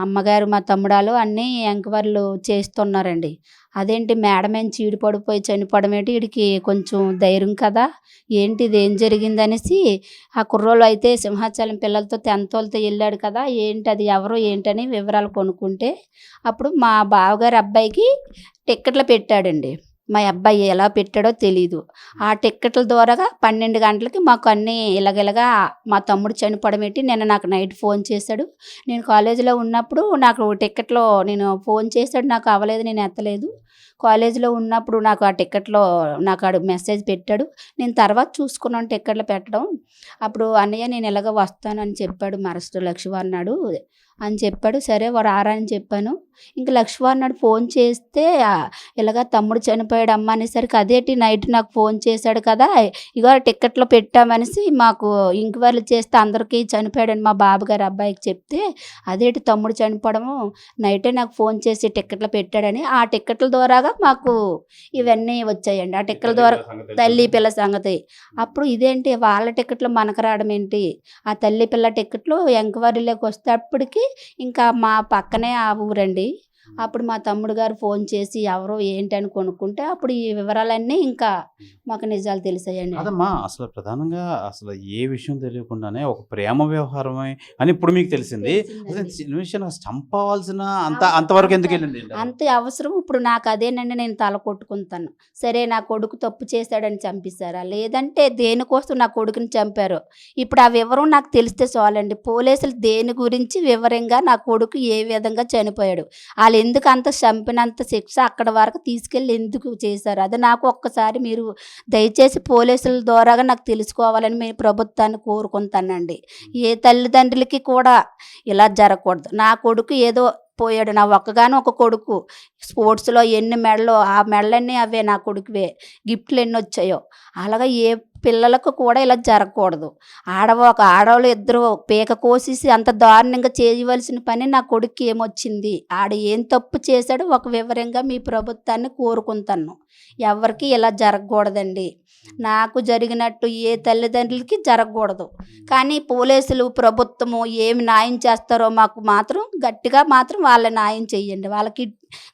D: అమ్మగారు మా తమ్ముడాలు అన్నీ ఎంక్వైరీలు చేస్తున్నారండి. అదేంటి మేడం ఏం చీడి పడిపోయి చనిపోవడం ఏంటి, వీడికి కొంచెం ధైర్యం కదా ఏంటి ఇది ఏం జరిగింది అనేసి ఆ కుర్రోళ్ళు అయితే సింహాచలం పిల్లలతో 10th వాళ్ళతో వెళ్ళాడు కదా ఏంటి అది ఎవరు ఏంటని వివరాలు కొనుక్కుంటే అప్పుడు మా బావగారి అబ్బాయికి టిక్కెట్లు పెట్టాడండి. మా అబ్బాయి ఎలా పెట్టాడో తెలీదు. ఆ టిక్కెట్ల ద్వారా 12 గంటలకి మాకు అన్నీ ఇలాగ మా తమ్ముడు చనిపోవడం ఏంటి నిన్న నాకు నైట్ ఫోన్ చేశాడు. నేను కాలేజీలో ఉన్నప్పుడు నాకు టిక్కెట్లో నేను ఫోన్ చేశాడు, నాకు అవ్వలేదు, నేను ఎత్తలేదు. కాలేజీలో ఉన్నప్పుడు నాకు ఆ టిక్కెట్లో నాకు ఆడు మెసేజ్ పెట్టాడు. నేను తర్వాత చూసుకున్నాను టిక్కెట్లు పెట్టడం. అప్పుడు అన్నయ్య నేను ఇలాగ వస్తానని చెప్పాడు మరుసటి లక్ష్మీవారం నాడు అని చెప్పాడు. సరే వాడు ఆరా అని చెప్పాను. ఇంక లక్ష్మీవారం నాడు ఫోన్ చేస్తే ఇలాగ తమ్ముడు చనిపోయాడు అమ్మ అనేసరికి అదేంటి నైట్ నాకు ఫోన్ చేశాడు కదా ఇగో టిక్కెట్లో పెట్టామనేసి మాకు ఎంక్వైరీలు చేస్తే అందరికీ చనిపోయాడని మా బాబుగారు అబ్బాయికి చెప్తే అదేంటి తమ్ముడు చనిపోవడము నైటే నాకు ఫోన్ చేసి టిక్కెట్లు పెట్టాడని ఆ టిక్కెట్ల ద్వారా ద్వారాగా మాకు ఇవన్నీ వచ్చాయండి. ఆ టిక్కల ద్వారా తల్లి పిల్ల సంగతి. అప్పుడు ఇదేంటి వాళ్ళ టికెట్లు మనకు రావడం ఏంటి, ఆ తల్లి పిల్ల టికెట్లు ఎంక్వైరీలోకి వస్తేప్పటికి ఇంకా మా పక్కనే ఆ ఊరండి. అప్పుడు మా తమ్ముడు గారు ఫోన్ చేసి ఎవరో ఏంటని కొనుక్కుంటే అప్పుడు ఈ వివరాలన్నీ ఇంకా మాకు నిజాలు తెలిసాయండి.
B: కాదమ్మా, అసలు ప్రధానంగా అసలు ఏ విషయం తెలియకుండానే ఒక ప్రేమ వ్యవహారమే అని ఇప్పుడు మీకు తెలిసింది. అసలు సిచ్యువేషన్ చంపవలసిన అంతవరకు ఎందుకు వెళ్ళింది?
D: అంత అవసరం ఇప్పుడు నాకు అదేనండి. నేను తల కొట్టుకుంటాను. సరే నా కొడుకు తప్పు చేశాడని చంపేశారా, లేదంటే దేనికోసం నా కొడుకుని చంపారు, ఇప్పుడు ఆ వివరం నాకు తెలిస్తే చాలండి. పోలీసులు దేని గురించి వివరంగా నా కొడుకు ఏ విధంగా చనిపోయాడు, వాళ్ళు ఎందుకు అంత చంపినంత శిక్ష అక్కడ వరకు తీసుకెళ్ళి ఎందుకు చేశారు, అది నాకు ఒక్కసారి మీరు దయచేసి పోలీసుల ద్వారాగా నాకు తెలుసుకోవాలని మీ ప్రభుత్వాన్ని కోరుకుంటానండి. ఏ తల్లిదండ్రులకి కూడా ఇలా జరగకూడదు. నా కొడుకు ఏదో పోయాడు, నా ఒక్కగాను ఒక కొడుకు స్పోర్ట్స్లో ఎన్ని మెడలు, ఆ మెడలన్నీ అవే నా కొడుకువే, గిఫ్ట్లు ఎన్ని వచ్చాయో. అలాగా ఏ పిల్లలకు కూడా ఇలా జరగకూడదు. ఆడవాళ్ళు ఇద్దరు పీక కోసేసి అంత దారుణంగా చేయవలసిన పని నా కొడుకు ఏమొచ్చింది, ఆడ ఏం తప్పు చేశాడో ఒక వివరంగా మీ ప్రభుత్వాన్ని కోరుకుంటాను. ఎవరికి ఇలా జరగకూడదండి. నాకు జరిగినట్టు ఏ తల్లిదండ్రులకి జరగకూడదు. కానీ పోలీసులు ప్రభుత్వము ఏమి న్యాయం చేస్తారో మాకు మాత్రం గట్టిగా మాత్రం వాళ్ళ న్యాయం చెయ్యండి. వాళ్ళకి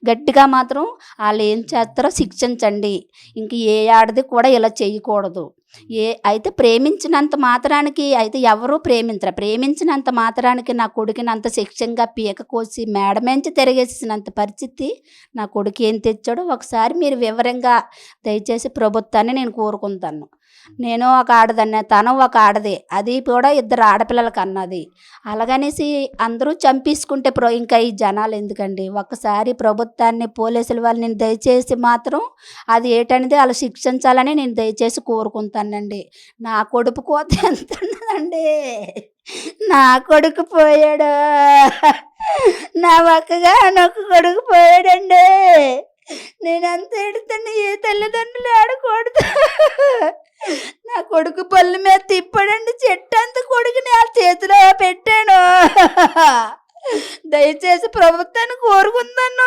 D: గట్టిగా మాత్రం వాళ్ళు ఏం చేస్తారో శిక్షించండి. ఇంక ఏ ఆడది కూడా ఇలా చేయకూడదు. అయితే ప్రేమించినంత మాత్రానికి అయితే ఎవరూ ప్రేమించినంత మాత్రానికి నా కొడుకుని అంత శిక్షంగా పీక కోసి మేడమెంచి తిరిగేసినంత పరిస్థితి నా కొడుకు ఏం తెచ్చాడో ఒకసారి మీరు వివరంగా దయచేసి ప్రభుత్వాన్ని నేను కోరుకుంటాను. నేను ఒక ఆడదాన్ని, తను ఒక ఆడదే, అది కూడా ఇద్దరు ఆడపిల్లలకి అన్నది. అలాగనేసి అందరూ చంపేసుకుంటే ఇంకా ఈ జనాలు ఎందుకండి. ఒక్కసారి ప్రభుత్వాన్ని పోలీసుల వాళ్ళని దయచేసి మాత్రం అది ఏంటనేది వాళ్ళు శిక్షించాలని నేను దయచేసి కోరుకుంటానండి. నా కొడుకు కోత ఎంత ఉన్నదండి, నా కొడుకు పోయాడు, నా ఒక్కగా నొక్క కొడుకు పోయాడండి. నేను అంత ఎడుతున్నా, ఏ తల్లిదండ్రులు ఆడకూడదు. నా కొడుకు పళ్ళు మీద తిప్పాడండి, చెట్టు అంత కొడుకుని ఆ చేతిలో పెట్టాను. దయచేసి ప్రభుత్వాన్ని కోరుకుంటాను,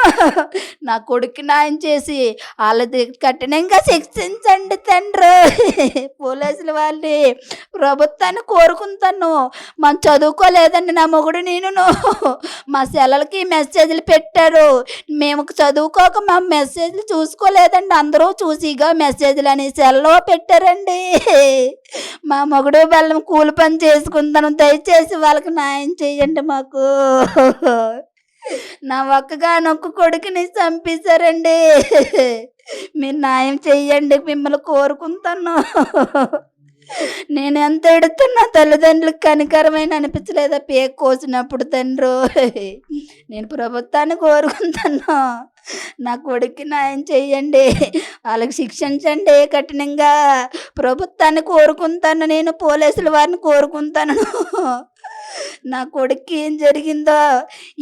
D: నా కొడుకు న్యాయం చేసి వాళ్ళది కఠినంగా శిక్షించండి తండ్రి. పోలీసుల వాళ్ళని ప్రభుత్వాన్ని కోరుకుంటాను. మనం చదువుకోలేదండి నా మొగుడు నేను, మా సెలవులకి మెసేజ్లు పెట్టారు, మేము చదువుకోక మా మెసేజ్లు చూసుకోలేదండి. అందరూ చూసిగా మెసేజ్లు అని సెల్లో పెట్టారండి. మా మొగుడు బెల్లం కూలి పని చేసుకుంటాను. దయచేసి వాళ్ళకి న్యాయం చేయండి మాకు. నా ఒక్కగా నొక్క కొడుకుని చంపేశారండి, మీరు న్యాయం చెయ్యండి, మిమ్మల్ని కోరుకుంటాను. నేను ఎంత ఎడుతున్నా తల్లిదండ్రులకు కనికరమైన అనిపించలేదా పేక కోసినప్పుడు తండ్రి. నేను ప్రభుత్వాన్ని కోరుకుంటాను, నా కొడుక్కి న్యాయం చెయ్యండి, వాళ్ళకి శిక్షించండి కఠినంగా. ప్రభుత్వాన్ని కోరుకుంటాను, నేను పోలీసుల వారిని కోరుకుంటాను. నా కొడుక్కి ఏం జరిగిందో,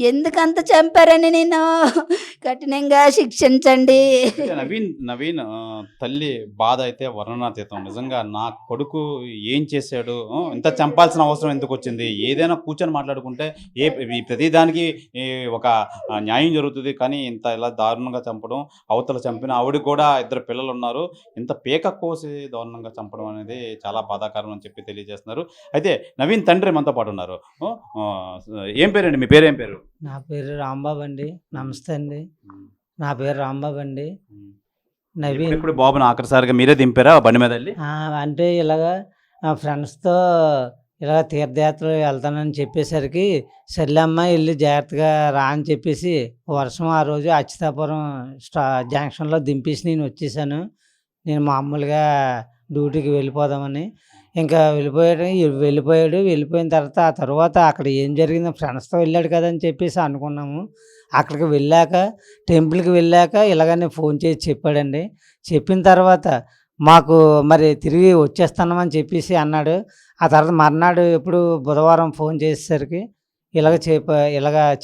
D: ఎందుకంత చంపారని నేను కఠినంగా శిక్షించండి.
B: నవీన్ తల్లి బాధ అయితే వర్ణనాతీతం. నిజంగా నా కొడుకు ఏం చేశాడు, ఇంత చంపాల్సిన అవసరం ఎందుకు వచ్చింది, ఏదైనా కూర్చొని మాట్లాడుకుంటే ప్రతిదానికి ఒక న్యాయం జరుగుతుంది. కానీ ఇంత ఇలా దారుణంగా చంపడం, అవతల చంపిన ఆవిడ కూడా ఇద్దరు పిల్లలు ఉన్నారు, ఇంత పీక కోసి దారుణంగా చంపడం అనేది చాలా బాధాకరం అని చెప్పి తెలియజేస్తున్నారు. అయితే నవీన్ తండ్రి మనతో పాటు ఉన్నారు. ఏం పేరండి, మీ పేరు ఏం పేరు?
E: నా పేరు రాంబాబు అండి. నమస్తే అండి, నా పేరు రాంబాబు అండి. నవీన్
B: ఇప్పుడు బాబుని ఆఖరిసారిగా మీరే దింపారా బండి మీద వెళ్ళి?
E: అంటే ఇలాగా ఫ్రెండ్స్తో ఇలా తీర్థయాత్ర వెళ్తానని చెప్పేసరికి సర్లే అమ్మ వెళ్ళి జాగ్రత్తగా రా అని చెప్పేసి వర్షం ఆ రోజు అచ్యుతాపురం జంక్షన్లో దింపేసి నేను వచ్చేసాను. నేను మామూలుగా డ్యూటీకి వెళ్ళిపోదామని. ఇంకా వెళ్ళిపోయిన తర్వాత అక్కడ ఏం జరిగిందో ఫ్రెండ్స్తో వెళ్ళాడు కదా అని చెప్పేసి అనుకున్నాము. అక్కడికి టెంపుల్కి వెళ్ళాక ఇలాగనే ఫోన్ చేసి చెప్పాడండి. చెప్పిన తర్వాత మాకు మరి తిరిగి వచ్చేస్తున్నామని చెప్పేసి అన్నాడు. ఆ తర్వాత మర్నాడు ఎప్పుడు బుధవారం ఫోన్ చేసేసరికి ఇలాగ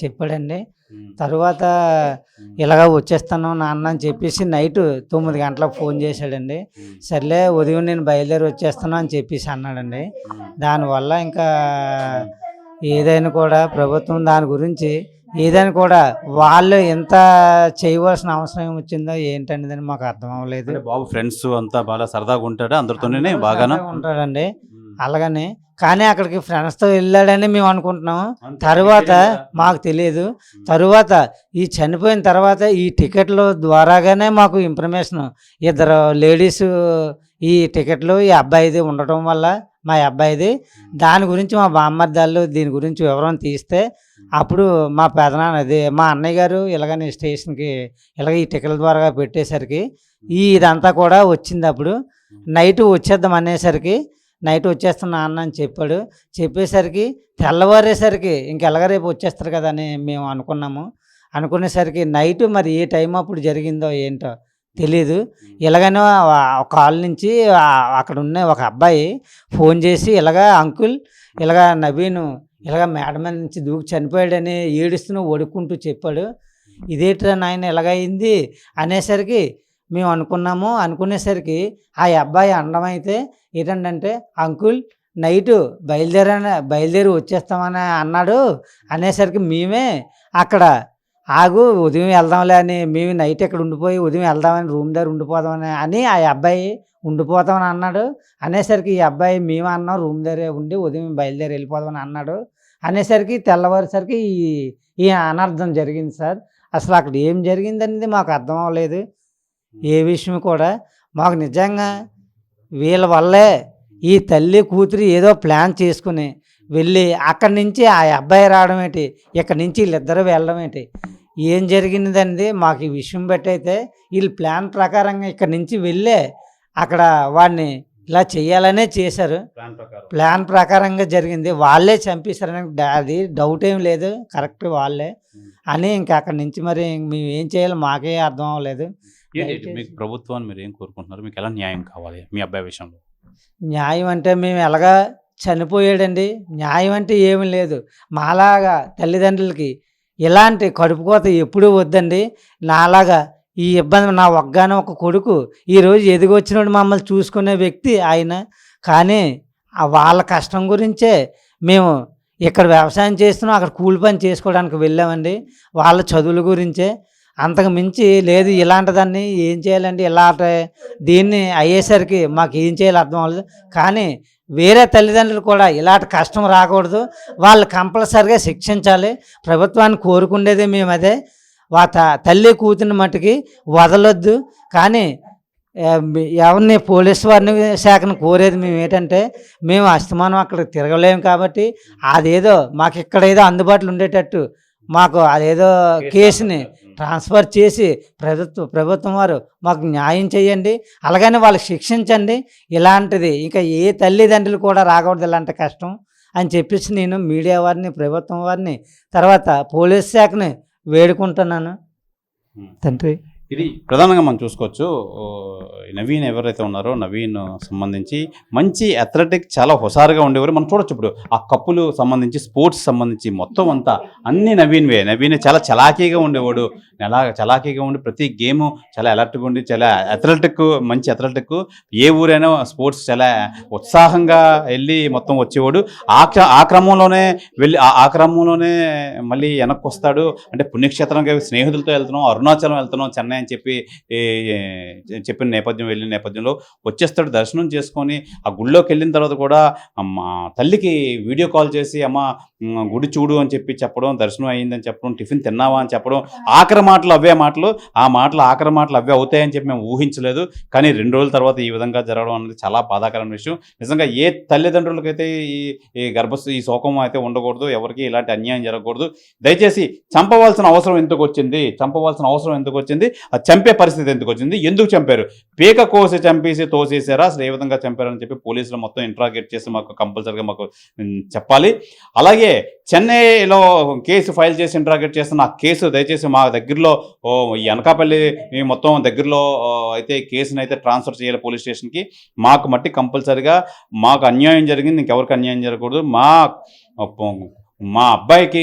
E: చెప్పాడండి. తరువాత ఇలాగ వచ్చేస్తాను నాన్న అని చెప్పేసి నైట్ 9 గంటలకు ఫోన్ చేశాడండి. సర్లే ఉదయం నేను బయలుదేరి వచ్చేస్తాను అని చెప్పేసి అన్నాడండి. దానివల్ల ఇంకా ఏదైనా కూడా ప్రభుత్వం దాని గురించి ఏదని కూడా వాళ్ళు ఎంత చేయవలసిన అవసరం ఏమొచ్చిందో ఏంటనేది మాకు అర్థం అవ్వలేదు.
B: అంటే బాబు ఫ్రెండ్స్ అంతా బాగా సరదాగా ఉంటాడు అందరితోనే బాగాను
E: ఉంటాడండి అలాగని, కానీ అక్కడికి ఫ్రెండ్స్తో వెళ్ళాడని మేము అనుకుంటున్నాము. తరువాత మాకు తెలియదు. తరువాత ఈ చనిపోయిన తర్వాత ఈ టికెట్ల ద్వారాగానే మాకు ఇన్ఫర్మేషన్, ఇద్దరు లేడీస్ ఈ టికెట్లు ఈ అబ్బాయిది ఉండటం వల్ల మా అబ్బాయిది, దాని గురించి మా బామ్మర్దాళ్ళు దీని గురించి వివరం తీస్తే అప్పుడు మా పెదనాన్న అదే మా అన్నయ్య గారు ఇలాగని స్టేషన్కి ఇలాగ ఈ టికెట్ల ద్వారా పెట్టేసరికి ఇదంతా కూడా వచ్చింది. అప్పుడు నైట్ వచ్చేద్దాం అనేసరికి నైట్ వచ్చేస్తున్నా అన్న అని చెప్పాడు. చెప్పేసరికి తెల్లవారేసరికి ఇంకెలాగ రేపు వచ్చేస్తారు కదా అని మేము అనుకునేసరికి నైట్ మరి ఏ టైం అప్పుడు జరిగిందో ఏంటో తెలీదు. ఇలాగనే ఒక కాల్ నుంచి అక్కడ ఉన్న ఒక అబ్బాయి ఫోన్ చేసి ఇలాగా అంకుల్ ఇలాగా నవీన్ ఇలాగ మేడ మీద నుంచి దూకి చనిపోయాడని ఏడుస్తూ వడుక్కుంటూ చెప్పాడు. ఇదేంట్రా నాయన ఇలాగైంది అనేసరికి మేము అనుకునేసరికి ఆ అబ్బాయి అండమైతే ఏంటంటే అంకుల్ నైటు బయలుదేరి వచ్చేస్తామని అన్నాడు అనేసరికి మేమే అక్కడ ఆగు ఉదయం వెళ్దాంలే అని మేము నైట్ ఇక్కడ ఉండిపోయి ఉదయం వెళ్దామని రూమ్ దగ్గర ఉండిపోదామని ఆ అబ్బాయి ఉండిపోతామని అన్నాడు. అనేసరికి ఈ అబ్బాయి మేము అన్నాం రూమ్ దగ్గర ఉండి ఉదయం బయలుదేరి వెళ్ళిపోదామని అన్నాడు. అనేసరికి తెల్లవారేసరికి ఈ అనర్థం జరిగింది సార్. అసలు అక్కడ ఏం జరిగిందనేది మాకు అర్థం అవ్వలేదు. ఏ విషయం కూడా మాకు నిజంగా వీళ్ళ వల్లే ఈ తల్లి కూతురు ఏదో ప్లాన్ చేసుకుని వెళ్ళి అక్కడి నుంచి ఆ అబ్బాయి రావడం ఏంటి, ఇక్కడి నుంచి వీళ్ళిద్దరూ వెళ్ళడం ఏంటి, ఏం జరిగిందని మాకు ఈ విషయం పెట్టయితే వీళ్ళు ప్లాన్ ప్రకారంగా ఇక్కడి నుంచి వెళ్ళే అక్కడ వాడిని ఇలా చేయాలనే చేశారు. ప్లాన్ ప్రకారంగా జరిగింది. వాళ్ళే చంపేశారని అది డౌట్ ఏం లేదు, కరెక్ట్ వాళ్ళే అని. ఇంకా అక్కడి నుంచి మరి మేము ఏం చేయాలో మాకే అర్థం అవ్వలేదు.
B: మీకు ప్రభుత్వాన్ని మీరు ఏం కోరుకుంటున్నారు? మీకు ఎలా న్యాయం కావాలి మీ అబ్బాయి విషయంలో?
E: న్యాయం అంటే మేము ఎలాగా చనిపోయాడండి, న్యాయం అంటే ఏమీ లేదు. మాలాగా తల్లిదండ్రులకి ఇలాంటి కడుపుకోత ఎప్పుడూ వద్దండి. నాలాగా ఈ ఇబ్బంది నా ఒక్కగానే ఒక కొడుకు ఈరోజు ఎదిగొచ్చినోడు మమ్మల్ని చూసుకునే వ్యక్తి ఆయన. కానీ వాళ్ళ కష్టం గురించే మేము ఇక్కడ వ్యవసాయం చేస్తున్నాం, అక్కడ కూలి పని చేసుకోవడానికి వెళ్ళామండి. వాళ్ళ చదువుల గురించే, అంతకు మించి లేదు. ఇలాంటిదాన్ని ఏం చేయాలండి, ఇలాంటి దీన్ని అయ్యేసరికి మాకు ఏం చేయాలో అర్థం అవ్వలేదు. కానీ వేరే తల్లిదండ్రులు కూడా ఇలాంటి కష్టం రాకూడదు, వాళ్ళు కంపల్సరిగా శిక్షించాలి. ప్రభుత్వాన్ని కోరుకునేది మేము అదే. తల్లి కూతురిని మట్టుకి వదలొద్దు. కానీ ఎవరిని పోలీసు వారిని శాఖను కోరేది మేము ఏంటంటే మేము అస్తమానం అక్కడ తిరగలేము కాబట్టి అదేదో మాకు ఇక్కడ ఏదో అందుబాటులో ఉండేటట్టు మాకు అదేదో కేసుని ట్రాన్స్ఫర్ చేసి ప్రభుత్వం వారు మాకు న్యాయం చేయండి, అలాగని వాళ్ళకి శిక్షించండి. ఇలాంటిది ఇంకా ఏ తల్లిదండ్రులు కూడా రాకూడదు ఇలాంటి కష్టం అని చెప్పేసి నేను మీడియా వారిని, ప్రభుత్వం వారిని, తర్వాత పోలీస్ శాఖని వేడుకుంటున్నాను. తండ్రి
B: ఇది ప్రధానంగా మనం చూసుకోవచ్చు. నవీన్ ఎవరైతే ఉన్నారో నవీన్ సంబంధించి మంచి అథ్లెటిక్ చాలా హుషారుగా ఉండేవారు. మనం చూడొచ్చు ఇప్పుడు ఆ కప్పులు సంబంధించి స్పోర్ట్స్ సంబంధించి మొత్తం అంతా అన్ని నవీన్ చాలా చలాకీగా ఉండేవాడు. చలాకీగా ఉండి ప్రతి గేము చాలా అలర్ట్గా ఉండి చాలా మంచి అథ్లెటిక్. ఏ ఊరైనా స్పోర్ట్స్ చాలా ఉత్సాహంగా వెళ్ళి మొత్తం వచ్చేవాడు. ఆ క్రమంలోనే వెళ్ళి ఆ క్రమంలోనే మళ్ళీ వెనక్కి వస్తాడు. అంటే పుణ్యక్షేత్రంగా స్నేహితులతో వెళ్తున్నాం, అరుణాచలం వెళ్తున్నాం, చెన్నై అని చెప్పిన వెళ్ళిన నేపథ్యంలో వచ్చేస్తాడు. దర్శనం చేసుకొని ఆ గుడిలోకి వెళ్ళిన తర్వాత కూడా తల్లికి వీడియో కాల్ చేసి అమ్మ గుడి చూడు అని చెప్పడం, దర్శనం అయ్యిందని చెప్పడం, టిఫిన్ తిన్నావా అని చెప్పడం, ఆఖరి మాటలు అవే మాటలు. ఆ మాటలు ఆఖరి మాటలు అవే అవుతాయని చెప్పి మేము ఊహించలేదు. కానీ 2 రోజుల తర్వాత ఈ విధంగా జరగడం అనేది చాలా బాధాకరమైన విషయం. నిజంగా ఏ తల్లిదండ్రులకైతే ఈ శోకం అయితే ఉండకూడదు, ఎవరికి ఇలాంటి అన్యాయం జరగకూడదు. దయచేసి చంపవలసిన అవసరం ఎందుకు వచ్చింది, అది చంపే పరిస్థితి ఎందుకు వచ్చింది, ఎందుకు చంపారు, పీక కోసి చంపేసి తోసేసారా, అసలు ఏ విధంగా చంపారని చెప్పి పోలీసులు మొత్తం ఇంట్రాగేట్ చేసి మాకు కంపల్సరీగా మాకు చెప్పాలి. అలాగే చెన్నైలో కేసు ఫైల్ చేసి ఇంట్రాగేట్ చేస్తున్న ఆ కేసు దయచేసి మా దగ్గరలో ఈ అనకాపల్లి మొత్తం దగ్గరలో అయితే కేసును అయితే ట్రాన్స్ఫర్ చేయాలి పోలీస్ స్టేషన్కి. మాకు మట్టి కంపల్సరీగా మాకు అన్యాయం జరిగింది, ఇంకెవరికి అన్యాయం జరగకూడదు. మా అబ్బాయికి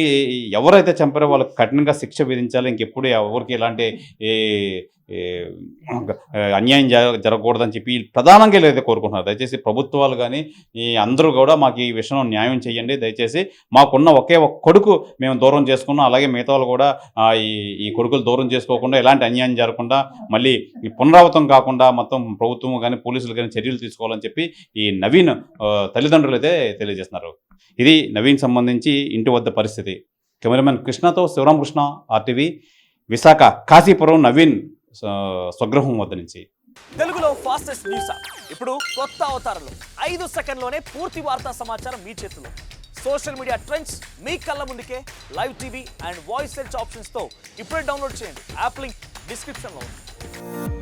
B: ఎవరైతే చంపారో వాళ్ళకి కఠినంగా శిక్ష విధించాలి. ఇంకెప్పుడు ఎవరికి ఇలాంటి అన్యాయం జరగకూడదని చెప్పి ప్రధానంగా ఏదైతే కోరుకుంటున్నారు. దయచేసి ప్రభుత్వాలు కానీ ఈ అందరూ కూడా మాకు ఈ విషయంలో న్యాయం చేయండి. దయచేసి మాకున్న ఒకే ఒక కొడుకు మేము దూరం చేసుకున్నాం, అలాగే మిగతా వాళ్ళు కూడా ఈ కొడుకులు దూరం చేసుకోకుండా ఎలాంటి అన్యాయం జరగకుండా మళ్ళీ ఈ పునరావృతం కాకుండా మొత్తం ప్రభుత్వం కానీ పోలీసులు కానీ చర్యలు తీసుకోవాలని చెప్పి ఈ నవీన్ తల్లిదండ్రులు అయితే తెలియజేస్తున్నారు. ఇది నవీన్ సంబంధించి ఇంటి వద్ద పరిస్థితి. కెమెరామెన్ కృష్ణతో శివరామకృష్ణ, RTV, విశాఖ, కాశీపురం నవీన్ స్వగృహం వద్ద నుంచి.
F: తెలుగులో ఫాస్టెస్ట్ న్యూస్ యాప్ ఇప్పుడు కొత్త అవతారంలో 5 సెకండ్లోనే పూర్తి వార్తా సమాచారం మీ చేతిలో. సోషల్ మీడియా ట్రెండ్స్ మీ కళ్ళ ముందుకే live TV and voice search ఆప్షన్స్తో ఇప్పుడే డౌన్లోడ్ చేయండి. యాప్ లింక్ డిస్క్రిప్షన్లో ఉంది.